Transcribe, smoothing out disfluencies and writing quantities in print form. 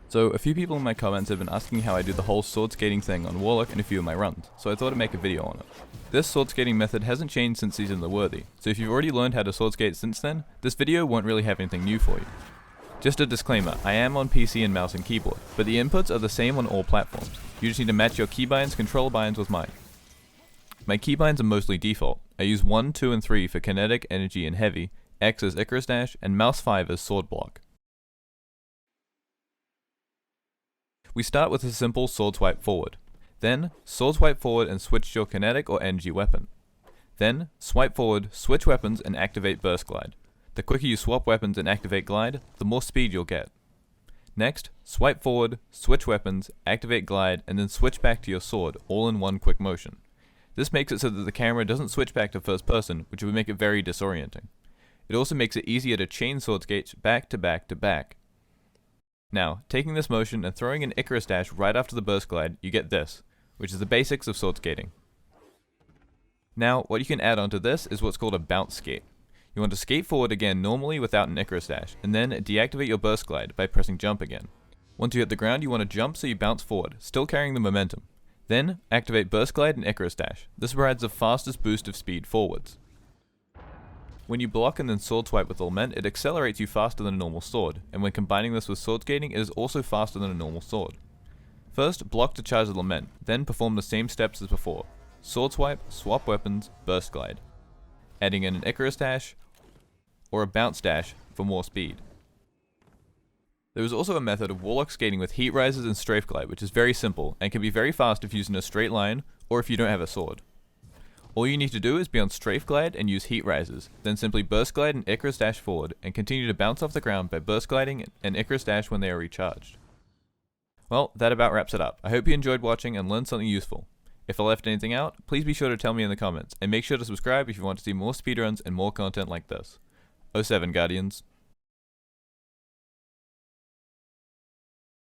So a few people in my comments have been asking how I do the whole sword skating thing on Warlock in a few of my runs, so I thought I'd make a video on it. This sword skating method hasn't changed since Season of the Worthy, so if you've already learned how to sword skate since then, this video won't really have anything new for you. Just a disclaimer, I am on PC and mouse and keyboard, but the inputs are the same on all platforms. You just need to match your keybinds control binds with mine. My keybinds are mostly default. I use 1, 2, and 3 for kinetic, energy, and heavy, X as Icarus Dash, and mouse 5 as sword block. We start with a simple sword swipe forward. Then, sword swipe forward and switch to your kinetic or energy weapon. Then, swipe forward, switch weapons, and activate burst glide. The quicker you swap weapons and activate glide, the more speed you'll get. Next, swipe forward, switch weapons, activate glide, and then switch back to your sword, all in one quick motion. This makes it so that the camera doesn't switch back to first person, which would make it very disorienting. It also makes it easier to chain sword skates back to back to back. Now, taking this motion and throwing an Icarus Dash right after the burst glide, you get this, which is the basics of sword skating. Now, what you can add onto this is what's called a bounce skate. You want to skate forward again normally without an Icarus Dash, and then deactivate your burst glide by pressing jump again. Once you hit the ground, you want to jump so you bounce forward, still carrying the momentum. Then, activate burst glide and Icarus Dash. This provides the fastest boost of speed forwards. When you block and then sword swipe with lament, it accelerates you faster than a normal sword, and when combining this with sword skating, it is also faster than a normal sword. First, block to charge the lament, then perform the same steps as before. Sword swipe, swap weapons, burst glide. Adding in an Icarus Dash, or a bounce dash for more speed. There is also a method of Warlock skating with heat rises and strafe glide, which is very simple, and can be very fast if used in a straight line, or if you don't have a sword. All you need to do is be on strafe glide and use heat rises, then simply burst glide and Icarus Dash forward, and continue to bounce off the ground by burst gliding and Icarus Dash when they are recharged. Well, that about wraps it up. I hope you enjoyed watching and learned something useful. If I left anything out, please be sure to tell me in the comments, and make sure to subscribe if you want to see more speedruns and more content like this. 07 Guardians.